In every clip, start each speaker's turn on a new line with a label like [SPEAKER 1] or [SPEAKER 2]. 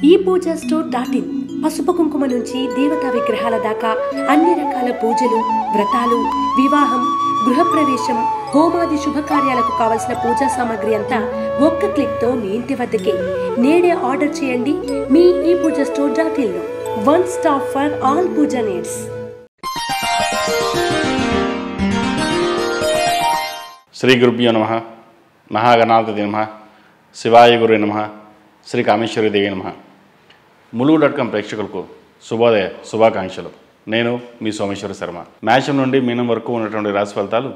[SPEAKER 1] ePoojaStore.in పసుపు కుంకుమ నుంచి దేవతా విగ్రహాల దాకా అన్ని రకాల పూజలు, వ్రతాలు, వివాహం, గృహప్రవేశం, హోమాది శుభకార్యాలకు కావలసిన పూజా సామాగ్రి అంతా ఒక్క క్లిక్ తో మీ ఇంటి వద్దకే. నేడే ఆర్డర్ చేయండి మీ ePoojaStore.in లో. One stop for all puja needs.
[SPEAKER 2] శ్రీ గురుభ్యో నమః. మహాగణాధిపతయే నమః. శివాయ గురువే నమః. శ్రీ కామేశ్వరి దేవి నమః. ములుగు.com ప్రేక్షకులకు శుభోదయ శుభాకాంక్షలు. నేను మీ సోమేశ్వర శర్మ. మేషం నుండి మీనం వరకు ఉన్నటువంటి రాశి ఫలితాలు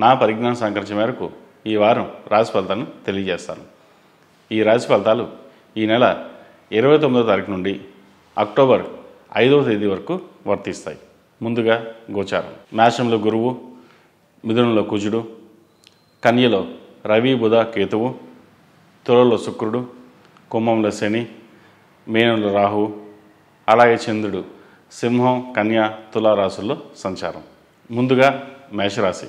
[SPEAKER 2] నా పరిజ్ఞానం సహకరించిన మేరకు ఈ వారం రాశి ఫలితాలను తెలియజేస్తాను. ఈ రాశి ఫలితాలు ఈ నెల 29వ తారీఖు నుండి అక్టోబర్ 5వ తేదీ వరకు వర్తిస్తాయి. ముందుగా గోచారం. మేషంలో గురువు, మిథునంలో కుజుడు, కన్యలో రవి బుధ కేతువు, తులలో శుక్రుడు, కుంభంలో శని, మీనంలో రాహువు, అలాగే చంద్రుడు సింహం, కన్య, తులారాశుల్లో సంచారం. ముందుగా మేషరాశి.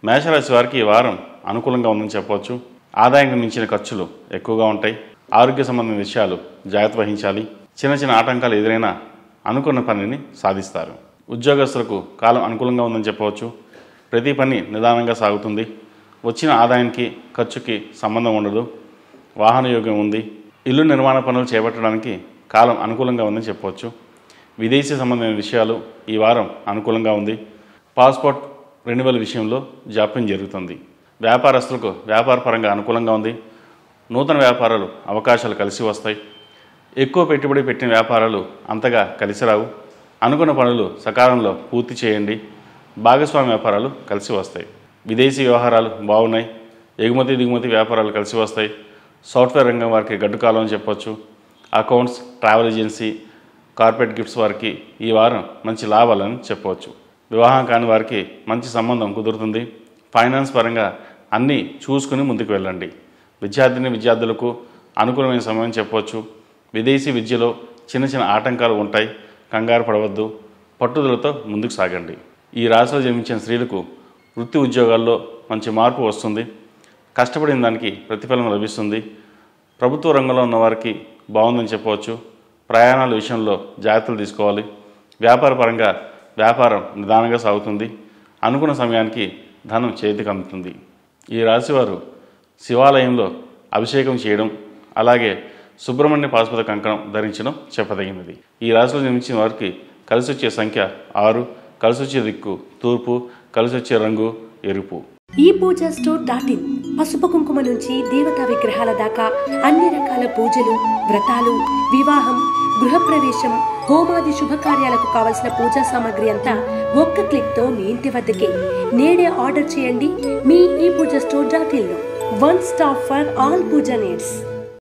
[SPEAKER 2] మేషరాశి వారికి ఈ వారం అనుకూలంగా ఉందని చెప్పవచ్చు. ఆదాయానికి మించిన ఖర్చులు ఎక్కువగా ఉంటాయి. ఆరోగ్య సంబంధమైన విషయాలు జాగ్రత్త వహించాలి. చిన్న చిన్న ఆటంకాలు ఎదురైనా అనుకున్న పనిని సాధిస్తారు. ఉద్యోగస్తులకు కాలం అనుకూలంగా ఉందని చెప్పవచ్చు. ప్రతి పని నిదానంగా సాగుతుంది. వచ్చిన ఆదాయానికి ఖర్చుకి సంబంధం ఉండదు. వాహన యోగ్యం ఉంది. ఇల్లు నిర్మాణ పనులు చేపట్టడానికి కాలం అనుకూలంగా ఉందని చెప్పవచ్చు. విదేశీ సంబంధమైన విషయాలు ఈ వారం అనుకూలంగా ఉంది. పాస్పోర్ట్ రెన్యువల్ విషయంలో జాప్యం జరుగుతుంది. వ్యాపారస్తులకు వ్యాపార పరంగా అనుకూలంగా ఉంది. నూతన వ్యాపారాలు అవకాశాలు కలిసి వస్తాయి. ఎక్కువ పెట్టుబడి పెట్టిన వ్యాపారాలు అంతగా కలిసి రావు. అనుకున్న పనులు సకాలంలో పూర్తి చేయండి. భాగస్వామి వ్యాపారాలు కలిసి వస్తాయి. విదేశీ వ్యవహారాలు బాగున్నాయి. ఎగుమతి దిగుమతి వ్యాపారాలు కలిసి వస్తాయి. సాఫ్ట్వేర్ రంగం వారికి గడ్డు కాలం అని చెప్పొచ్చు. Accounts, travel agency, corporate gifts వారికి ఈ వారం మంచి లాభాలని చెప్పవచ్చు. వివాహం కాని వారికి మంచి సంబంధం కుదురుతుంది. ఫైనాన్స్ పరంగా అన్నీ చూసుకుని ముందుకు వెళ్ళండి. విద్యార్థులకు అనుకూలమైన సమయం చెప్పవచ్చు. విదేశీ విద్యలో చిన్న చిన్న ఆటంకాలు ఉంటాయి. కంగారు పడవద్దు. పట్టుదలతో ముందుకు సాగండి. ఈ రాశిలో జన్మించిన స్త్రీలకు వృత్తి ఉద్యోగాల్లో మంచి మార్పు వస్తుంది. కష్టపడిన దానికి ప్రతిఫలం లభిస్తుంది. ప్రభుత్వ రంగంలో ఉన్న వారికి బాగుందని చెప్పవచ్చు. ప్రయాణాల విషయంలో జాగ్రత్తలు తీసుకోవాలి. వ్యాపార పరంగా వ్యాపారం నిదానంగా సాగుతుంది. అనుకున్న సమయానికి ధనం చేతికి అందుతుంది. ఈ రాశివారు శివాలయంలో అభిషేకం చేయడం, అలాగే సుబ్రహ్మణ్య పాశుపత కంకణం ధరించడం చెప్పదగినది. ఈ రాశిలో జన్మించిన వారికి కలిసి వచ్చే సంఖ్య 6, కలిసి వచ్చే దిక్కు తూర్పు, కలిసి వచ్చే రంగు ఎరుపు.
[SPEAKER 1] ePoojaStore.in పసుపు కుంకుమ నుంచి దేవతా విగ్రహాల దాకా అన్ని రకాల పూజలు, వ్రతాలు, వివాహం, గృహప్రవేశం, హోమాది శుభకార్యాలకు కావలసిన పూజా సామాగ్రి అంతా ఒక్క క్లిక్ తో మీ ఇంటి వద్దకే. నేడే ఆర్డర్ చేయండి మీ ePoojaStore.in లో. One stop for all puja needs.